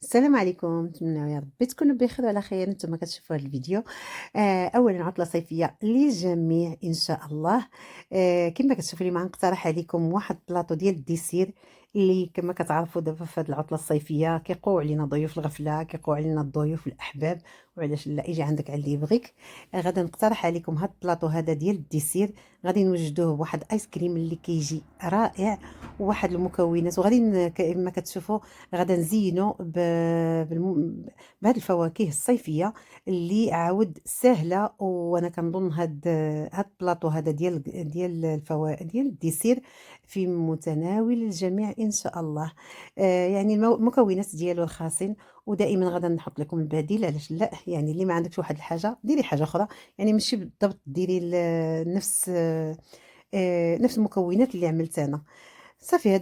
السلام عليكم، نتمنى يا ربي تكونوا بخير وعلى خير. نتوما كتشوفوا هذا الفيديو. اولا عطله صيفيه للجميع ان شاء الله. كما كتشوفوا اليوم غنقترح عليكم واحد البلاطو ديال الديسير اللي كما كتعرفوا دابا في هذه العطله الصيفيه كيقوعوا علينا ضيوف الغفله، كيقوعوا علينا الضيوف الاحباب، وعلاش لا يجي عندك على اللي يبغيك. غادا نقترح عليكم هذا البلاطو هذا ديال الديسير. غادي نوجدوه بواحد ايس كريم اللي كيجي رائع، وواحد المكونات، وغادي كما كتشوفوا غادا نزينو بهاد الفواكه الصيفية اللي عاود ساهلة. وانا كنظن هاد البلاطو هذا ديال الديسير في متناول الجميع ان شاء الله. يعني المكونات ديالو رخاصين، ودائما غادا نحط لكم البديل، علاش لا؟ يعني اللي ما عندكش واحد الحاجة ديري حاجة اخرى، يعني ماشي بالضبط ديري نفس المكونات اللي عملت انا. صافي،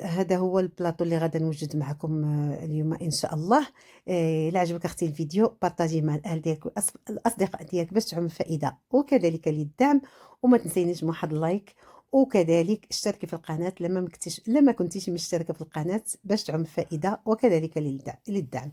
هذا هو البلاطو اللي غادا نوجد معكم اليوم ان شاء الله. الا عجبك اختي الفيديو بارطاجيه مع الاهل ديالك والاصدقاء ديالك باش تعم فائده وكذلك للدعم. وما تنسينيش من واحد اللايك، وكذلك اشتركي في القناه لما كنتيش مشتركه في القناه باش تعم فائده وكذلك للدعم.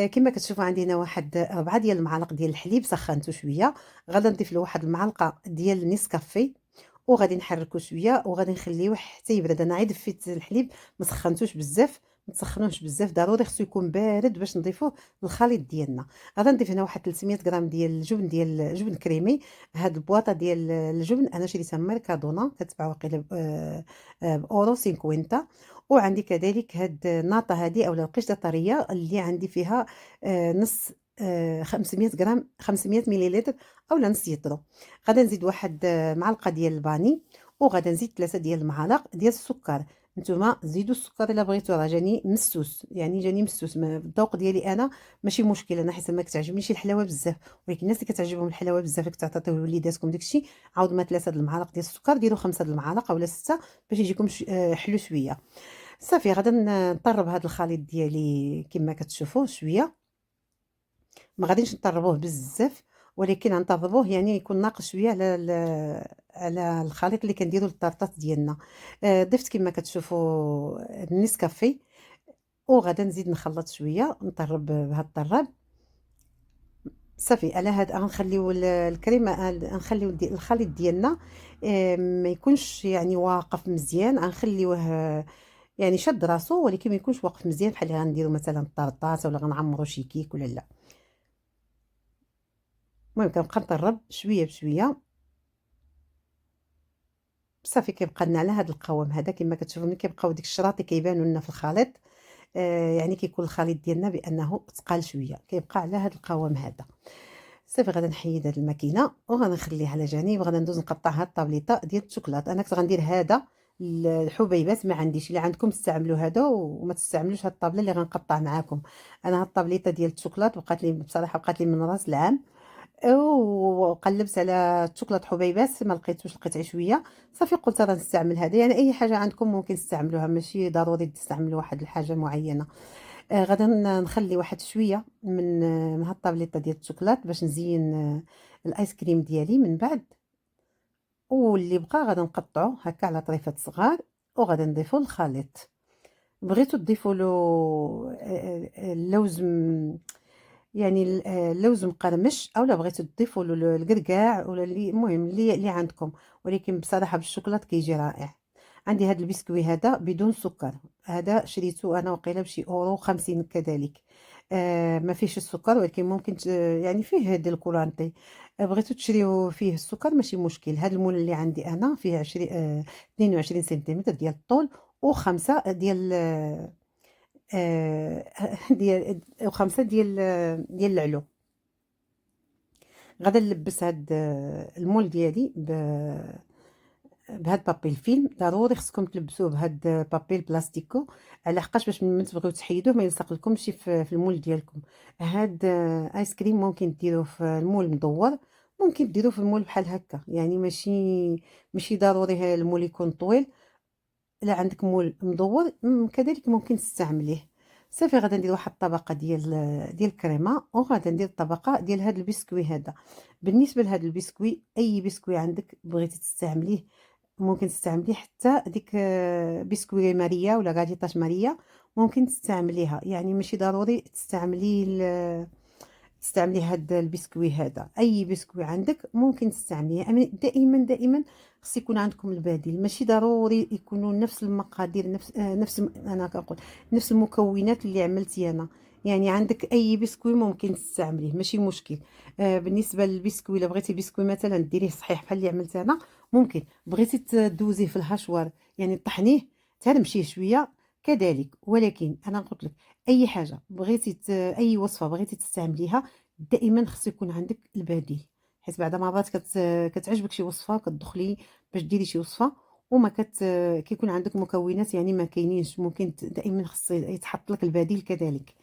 كما كتشوفوا عندي هنا واحد 4 ديال المعالق ديال الحليب، سخنته شويه. غادا نضيف له واحد المعلقه ديال نسكافيه، وغادي نحركو شويه وغادي نخليوه حتى يبرد. انا عيد فيت الحليب، ما سخنتوش بزاف، ما تسخنوش بزاف، ضروري خصو يكون بارد باش نضيفوه للخليط ديالنا. غادي نضيف هنا واحد 300 غرام ديال الجبن كريمي. هاد البواطه ديال الجبن انا شريتها من ميركادونا، كتباع واقيلا باورو 50. وعندي كذلك هاد الناطه هادي اولا القشطه طريه اللي عندي فيها نص 500 غرام، 500 مليلتر اولا نص لتر. غادا نزيد واحد معلقه ديال الفاني، وغادا نزيد 3 ديال المعالق ديال السكر. نتوما زيدوا السكر الا بغيتو، راه جاني مسوس، يعني جاني مسوس الذوق ديالي انا ماشي مشكل. انا حيت ما كتعجبنيش الحلاوه بزاف، ولكن الناس اللي كتعجبهم الحلاوه بزاف كتعطيو لوليداتكم داكشي، عاود ما 3 د المعالق ديال السكر، ديروا 5 د المعالق اولا 6 باش يجيكم حلو شويه. صافي غادا نطرب هذا الخليط ديالي كما كتشوفوا شويه، ما غاديش نطربوه بزاف، ولكن غنطربوه يعني يكون ناقص شويه على الخليط اللي كنديروا للطارطات ديالنا. ضفت كما كتشوفوا النسكافيه، وغادا نزيد نخلط شويه، نطرب بهذا الطراب. صافي على هاد غنخليو الكريمه، غنخليو الخليط ديالنا ما يكونش يعني واقف مزيان، غنخليوه يعني شد راسو، ولكن ما يكونش واقف مزيان بحال اللي غنديروا مثلا الطارطات ولا غنعمروا شي كيك ولا لا. المهم كنبقى نطرب شويه بشويه. صافي كيبقى لنا على هذا القوام هذا كما كتشوفوا، ملي كيبقاو ديك الشراطي كيبانوا لنا في الخليط، يعني كيكون الخليط ديالنا بانه ثقال شويه، كيبقى على هذا القوام هذا. صافي غادا نحيد هذه الماكينه وغنخليها على جانب، غادا ندوز نقطع هاد الطابليطه ديال الشوكولاط. انا كنت غندير هذا الحبيبات، ما عنديش، اللي عندكم تستعملوا هذا وما تستعملوش هاد الطابله اللي غنقطع معاكم. انا هاد الطابليطه ديال الشوكولاط بقات لي بصراحه، بقات لي من راس العام، وقلّبت على الشوكولات حبيبات ما لقيتوش، لقيت عشوية. صافي قلت راه نستعمل هذا، يعني أي حاجة عندكم ممكن تستعملوها، ماشي ضروري تستعملوا واحد الحاجة معينة. غادي نخلي واحد شوية من هاد الطابليطة ديال الشوكولات باش نزين الآيس كريم ديالي من بعد. واللي بقى غادي نقطعوه هكا على طريفات صغار، وغادي نضيفو للخليط. بغيتو تضيفوا له اللوز يعني اللوز مقرمش، اولا بغيتو تضيفوا له الكركاع ولا اللي المهم اللي عندكم، ولكن بصراحه بالشوكولات كيجي رائع. عندي هذا البسكوي هذا بدون سكر، هذا شريته انا وقيله بشي اورو 50 كذلك. ما فيهش السكر، ولكن ممكن يعني فيه هاد الكولانتي. بغيتو تشريو فيه السكر ماشي مشكل. هذا المول اللي عندي انا فيه 20 22 سنتيمتر ديال الطول، وخمسة ديال ديال و5 ديال العلو. غادا نلبس هاد المول ديالي بهاد بابي الفيلم. ضروري خصكم تلبسوه بهاد بابي البلاستيكو، على حقاش باش ملي تبغيو تحيدوه ما يلصق لكمش في المول ديالكم. هاد ايس كريم ممكن ديروه في المول مدور، ممكن ديروه في المول بحال هكا، يعني ماشي ضروري المول يكون طويل. إلا عندك مول مدور كذلك ممكن تستعمليه. صافي غادا ندير واحد الطبقة ديال الكريمة، وغادا ندير طبقة ديال هاد البسكوي هذا. بالنسبة لهاد البسكوي، أي بسكوي عندك بغيتي تستعمليه ممكن تستعمليه، حتى ديك بسكوي ماريا ولا غاديطاش ماريا ممكن تستعمليها، يعني ماشي ضروري تستعملي هاد البسكوي هذا، أي بسكوي عندك ممكن تستعمليه. دائمًا خص يكون عندكم البديل، ماشي ضروري يكونوا نفس المقادير، أنا كنقول نفس المكونات اللي عملتي أنا. يعني عندك أي بسكوي ممكن تستعمليه ماشي مشكل. بالنسبة للبسكوي، إلا بغيتي البسكوي مثلًا ديريه صحيح بحال اللي عملت أنا، ممكن. بغيتي دوزيه في الهاشوار يعني طحنيه، تهرمشيه شوية كذلك. ولكن أنا قلت لك أي حاجة بغيتي أي وصفة بغيتي تستعمليها، دائمًا خص يكون عندك البديل. حيت بعض المرات كتعجبك شي وصفة كتدخلي باش ديري شي وصفة وما كيكون عندك مكونات يعني ما كاينينش، ممكن دائمًا خص يتحط لك البديل كذلك.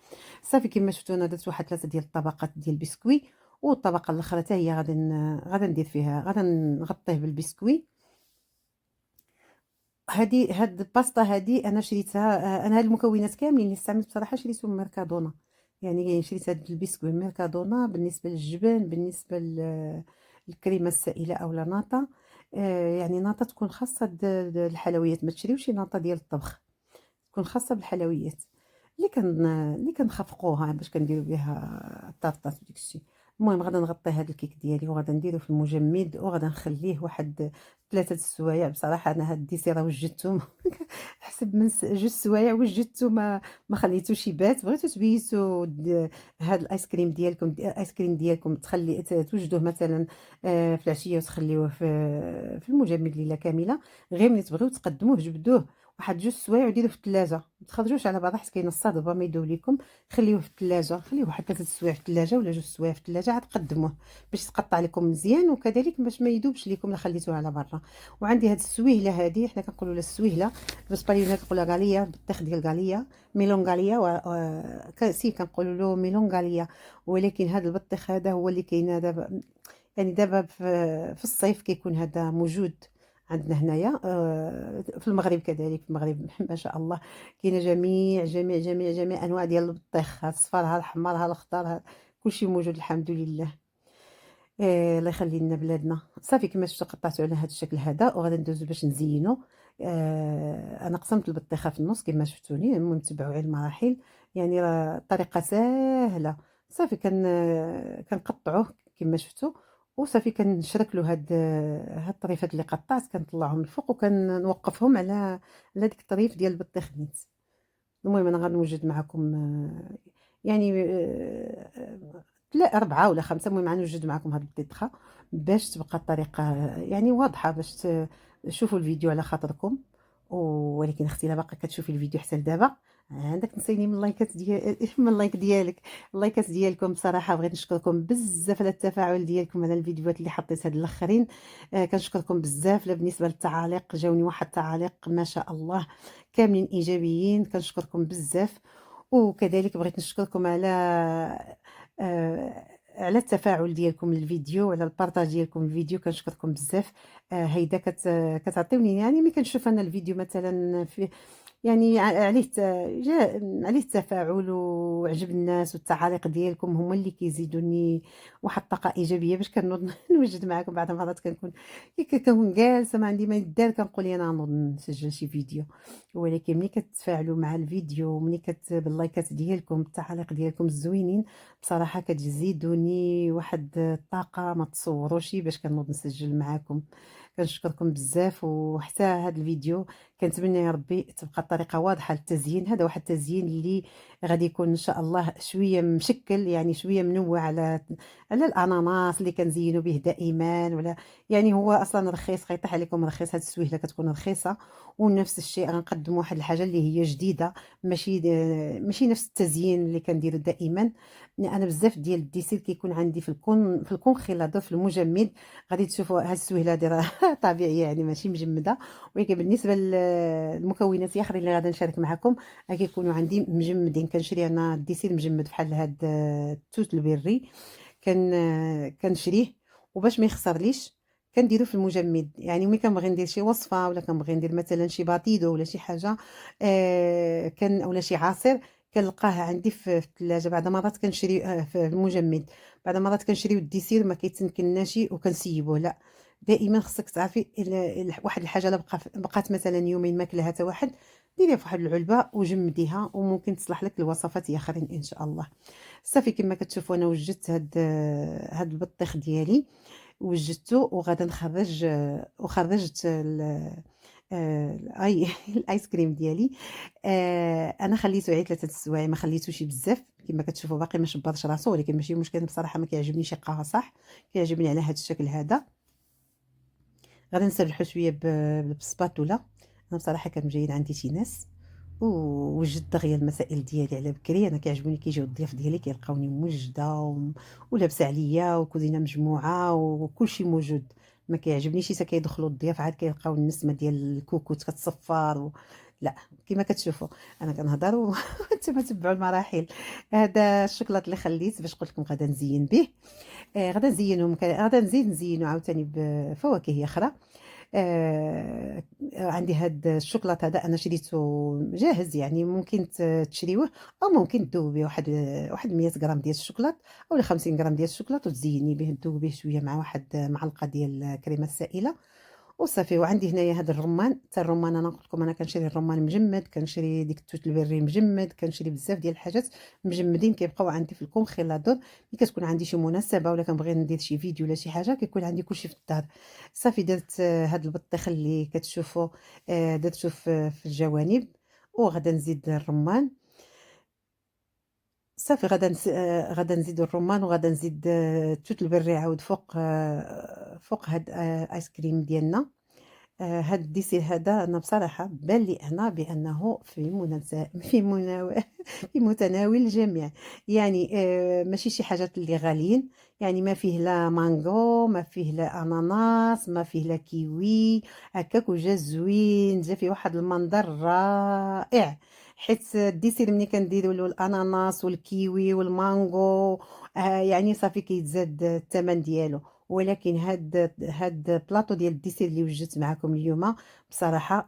صافي كيما شفتوا أنا درت واحد 3 ديال الطبقات ديال البسكوي، والطبقة الأخرى حتى هي غادا ندير فيها، غادا نغطيه بالبسكوي. هاد الباستا هادي أنا شريتها، أنا هاد المكونات كاملين اللي استعملت بصراحة شريتهم من ميركادونا. يعني شريت هاد البسكوي من ميركادونا. بالنسبة للجبن، بالنسبة الكريمة السائلة أولا ناطا. يعني ناطا تكون خاصة الحلويات، ما تشريوش ناطا ديال الطبخ، تكون خاصة بالحلويات اللي كنخفقوها باش كنديرو بها الطارطات وداك الشي. المهم غادا نغطي هاد الكيك ديالي وغادا نديرو في المجمد وغادا نخليه واحد 3 السوايع. بصراحة أنا هاد الديسير راه وجدته حسب من 2 سوايع وجدته، ما خليتوش يبات. بغيتو تبيتو هاد الآيس كريم ديالكم، توجدوه مثلًا في العشية وتخليوه في المجمد ليلة كاملة. غير ملي تبغيو تقدموه جبدوه واحد 2 سوايع وديروه في التلاجة، ما تخرجوش على بعضها حيت كاينه الصاد ربما ما يذوب ليكم. خليوه في التلاجة، خليوه واحد 3 سوايع في التلاجة ولا 2 سوايع في التلاجة، عاد قدموه باش يتقطع لكم مزيان، وكذلك باش ما يذوبش ليكم لا خليتوه على برا. وعندي هاد السويهله هادي حنا كنقولوا لها السويهله، بالنسبه لينا كنقولها غاليه، بالطيخ ديال غاليه، ميلون غاليه كاسي كنقولوا له ميلون غاليه. ولكن هذا البطيخ هذا هو اللي كاين دابا، يعني دابا في الصيف كيكون هذا موجود عندنا هنايا. في المغرب كذلك، في المغرب ما شاء الله كاينه جميع أنواع ديال البطيخ، ها الصفار ها الأحمر ها الأخضر ها كلشي موجود الحمد لله. الله يخلي لنا بلادنا. صافي كما شفتوا قطعته على هذا الشكل هذا وغادي ندوزو باش نزينو. أنا قسمت البطيخة في النص كما شفتوني، المهم تبعوا على المراحل. يعني راه الطريقة ساهلة. صافي كنقطعوه كما شفتوا، وصافي كنشركلو هاد الطريفات اللي قطعت كنطلعهم الفوق وكنوقفهم على ديك الطريف ديال البطيخ نيت. المهم أنا غنوجد معاكم يعني 4 ولا 5، المهم غنوجد معاكم هاد البطيخة باش تبقى الطريقة يعني واضحة، باش تشوفوا الفيديو على خاطركم. ولكن اختي إلا باقا كتشوفي الفيديو حتى لدابا، عندك تنسيني من اللايكات من اللايك ديالك. اللايكات ديالكم بصراحة بغيت نشكركم بزاف على التفاعل ديالكم على الفيديوهات اللي حطيت هاد الآخرين. كنشكركم بزاف. لا بالنسبة للتعاليق، جاوني واحد التعاليق ما شاء الله كاملين إيجابيين، كنشكركم بزاف. وكذلك بغيت نشكركم على التفاعل ديالكم للفيديو وعلى البارطاج ديالكم للفيديو، كنشكركم بزاف. هيدا كتعطيوني يعني ملي كنشوف أنا الفيديو مثلًا يعني عليه عليه التفاعل وعجب الناس، والتعاليق ديالكم هما اللي كيزيدوني واحد الطاقة إيجابية باش كنوض نوجد معاكم. بعض المرات كنكون جالسة ما عندي ما يدار كنقول يلاه نوض نسجل شي فيديو. ولكن ملي كتفاعلوا مع الفيديو، ملي باللايكات ديالكم، التعاليق ديالكم الزوينين، بصراحة كتزيدوني واحد الطاقة ما تصوروش باش كنوض نسجل معاكم. كنشكركم بزاف. وحتى هذا الفيديو كنتمنى يا ربي تبقى الطريقة واضحة للتزيين. هذا واحد التزيين اللي غادي يكون ان شاء الله شوية مشكل، يعني شوية منوع على الاناناس اللي كنزينوا به دائما، ولا يعني هو اصلا رخيص، غيطيح عليكم رخيص. هذه السويهله كتكون رخيصه. ونفس الشيء غنقدم واحد الحاجه اللي هي جديده، ماشي نفس التزيين اللي كنديرو دائما. انا بزاف ديال الديسير كيكون عندي في الكونخيلادور في المجمد. غادي تشوفوا هاد السويهله هادي راه طبيعيه يعني ماشي مجمده. ولكن بالنسبه للمكونات الاخرين اللي غادي نشارك معكم كيكونوا عندي مجمدين. كنشري انا الديسير مجمد بحال هاد التوت البري، كنشريه وباش ما يخسرليش كنديرو في المجمد. يعني ملي كنبغي ندير شي وصفه ولا كنبغي ندير مثلا شي باتيدو ولا شي حاجه ولا شي عصير، كنلقاه عندي في الثلاجه. بعض المرات كنشري في المجمد، بعض المرات كنشريو الديسير ما كيتمكنناش وكنسيبوه. لا، دائما خصك تعرفي واحد الحاجه لا بقات مثلا يومين ما كلها حتى واحد، ديريها في واحد العلبة وجمديها، وممكن تصلح لك لوصفات اخرين ان شاء الله. صافي كما كتشوفوا انا وجدت هاد البطيخ ديالي، وجدته وغادا نخرج وخرجت الآي الآيس كريم ديالي. أنا خليته غير 3 السوايع، ما خليتوش بزاف، كما كتشوفوا باقي ما شبّرش راسو، ولكن ماشي مشكل، بصراحة ما كيعجبنيش يبقى صح، كيعجبني على هاد الشكل هذا. غادي نسرحو شوية بالسباتولا. أنا بصراحة كان جايين عندي شي ناس، ووجدت دغيا المسائل ديالي على بكري. أنا كيعجبوني كيجيو الضياف ديالي كيلقاوني موجدة ولابسة عليا وكوزينة مجموعة وكلشي موجود. ما كيعجبنيش حتى كيدخلوا الضياف عاد كيلقاو النسمة ديال الكوكوت كتصفر لأ، كيما كتشوفوا أنا كنهضر وانتم تبعوا المراحل. هذا الشوكولات اللي خليت باش قلت لكم غادا نزين به. غادا نزينهم غادا نزيد نزينو عاوتاني بفواكه أخرى. آآ عندي هاد الشوكولات هذا أنا شريته جاهز، يعني ممكن تشريوه أو ممكن تذوبيه واحد 100 غرام ديال الشوكولات أولا 50 غرام ديال الشوكولات وتزيني به، تذوبيه شوية مع واحد معلقة ديال الكريمة السائلة وصافي. وعندي هنايا هذا الرمان، حتى الرمان أنا قلت لكم أنا كنشري الرمان مجمد، كنشري ديك التوت البري مجمد، كنشري بزاف ديال الحاجات مجمدين كيبقاو عندي في الكونغيلادور. ملي كتكون عندي شي مناسبة ولا كنبغي ندير شي فيديو ولا شي حاجة كيكون عندي كلشي في الدار. صافي درت هاد البطيخ اللي كتشوفوا درتو في الجوانب، وغادا نزيد الرمان. صافي غادا نزيد الرمان وغادا نزيد التوت البري عاود فوق هاد آيس كريم ديالنا. هاد الديسير هذا أنا بصراحة بان لي أنا بأنه في متناول الجميع. يعني ماشي شي حاجات اللي غاليين، يعني ما فيه لا مانغو، ما فيه لا أناناس، ما فيه لا كيوي، هكاك وجا زوين، جا فيه واحد المنظر رائع. حيت الديسير ملي كنديروا له الأناناس والكيوي والمانغو يعني صافي كيتزاد الثمن ديالو. ولكن هاد بلاطو ديال الديسير اللي وجدت معاكم اليوم بصراحة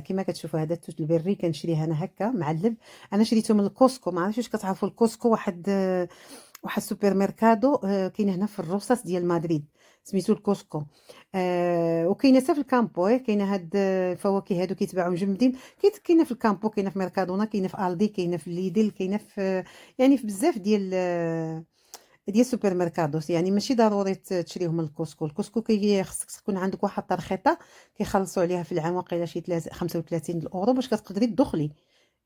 كيما كتشوفوا هذا التوت البري كنشريه أنا هكا معلب. أنا شريته من الكوسكو، ما عرفتش واش كتعرفوا الكوسكو، واحد سوبر ميركادو كاين هنا في الروساس ديال مدريد، سميتو الكوسكو. وكاينه حتى في الكامبو، كاينه هاد الفواكه هادو كيتباعوا مجمدين، كاينه في الكامبو، كاينه في ميركادونا، كاينه في الدي، كاينه في ليدل، كاينه في يعني في بزاف ديال السوبر ميركادوس. يعني ماشي ضروري تشريهم من الكوسكو. الكوسكو خصك تكون عندك واحد الترخيطه كيخلصوا عليها في العام واقيلا شي 35 اورو باش كتقدري تدخلي.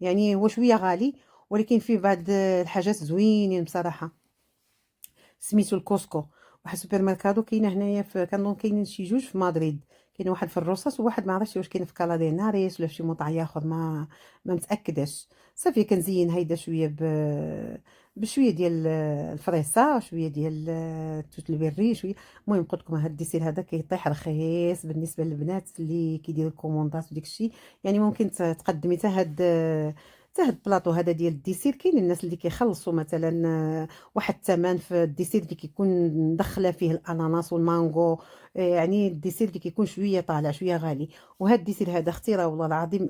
يعني هو شويه غالي، ولكن فيه بعض الحاجات زوينين بصراحه. سميتو الكوسكو، واحد السوبر ميركادو كاينه هنايا كنظن كاينين شي جوج في مدريد، كاين واحد في الروساس وواحد ما عرفتش واش كاين في كالا دي ناريس ولا في شي موطع اخر، ما متاكداش. صافي كنزين هيدا شويه بشويه ديال الفريسه، شويه ديال التوت البري شويه. المهم قلت لكم هاد الديسير هذا كيطيح رخيص بالنسبه للبنات اللي كيديروا الكوموندات وديك الشيء. يعني ممكن تقدمي حتى هاد البلاطو هذا ديال الديسير. كاين الناس اللي كيخلصوا مثلا واحد الثمن في الديسير اللي كيكون مدخله فيه الاناناس والمانغو. يعني الديسير اللي كيكون شويه طالع شويه غالي. وهاد الديسير هذا اختي راه والله العظيم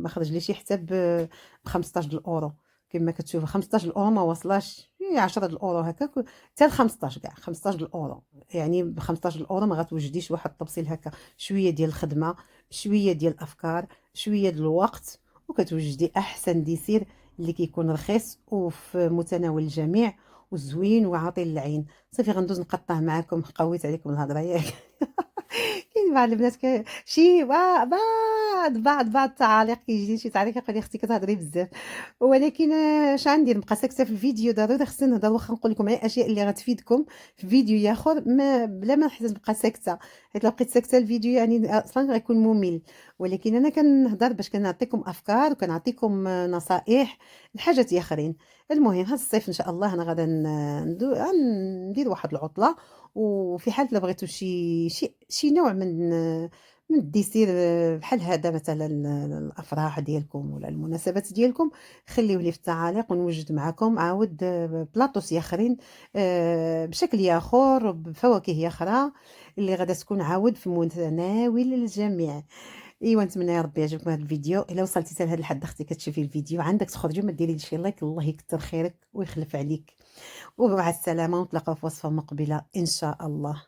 ما خرج لي شي حتى ب 15 الاورو. كما كتشوف 15 الاورو ما وصلاش، 10 الاورو هكاك، حتى ل 15 كاع 15 الاورو. يعني ب 15 الاورو ما غتوجديش واحد التبصيل هكا، شويه ديال الخدمه، شويه ديال الافكار، شويه ديال الوقت، وكتوجدي احسن ديسير اللي كيكون رخيص وفي متناول الجميع وزوين وعاطي للعين. صافي غندوز نقطع معاكم، قويت عليكم الهضره ياك. كاين بعض البنات شي بعض التعاليق كيجيني شي تعليق كيقول لي اختي كتهضري بزاف، ولكن اش غندير نبقى ساكته في الفيديو. ضروري خصني نهضر، واخا نقول لكم غير الاشياء اللي غتفيدكم في فيديو اخر ما بلا ما نحتاج نبقى ساكته، حيت لو بقيت ساكته الفيديو يعني اصلا غيكون ممل. ولكن انا كنهضر باش كنعطيكم افكار وكنعطيكم نصائح لحاجات اخرين. المهم هذا الصيف ان شاء الله انا غادا ندير واحد العطله، وفي حال إلا بغيتو شي نوع من الديسير بحال هذا مثلًا الأفراح ديالكم ولا المناسبات ديالكم، خليوه لي في التعاليق ونوجد معاكم عاود بلاطوس آخرين بشكل آخر بفواكه أخرى اللي غادا تكون عاود في متناول الجميع. إيوا نتمنى يا ربي يعجبكم هذا الفيديو. إلا وصلتي حتى لهاد الحد أختي كتشوفي الفيديو عندك تخرجي وما ديريليش شي لايك، الله يكتر خيرك ويخلف عليك. ومع السلامة، ونتلاقاو في وصفة مقبلة إن شاء الله.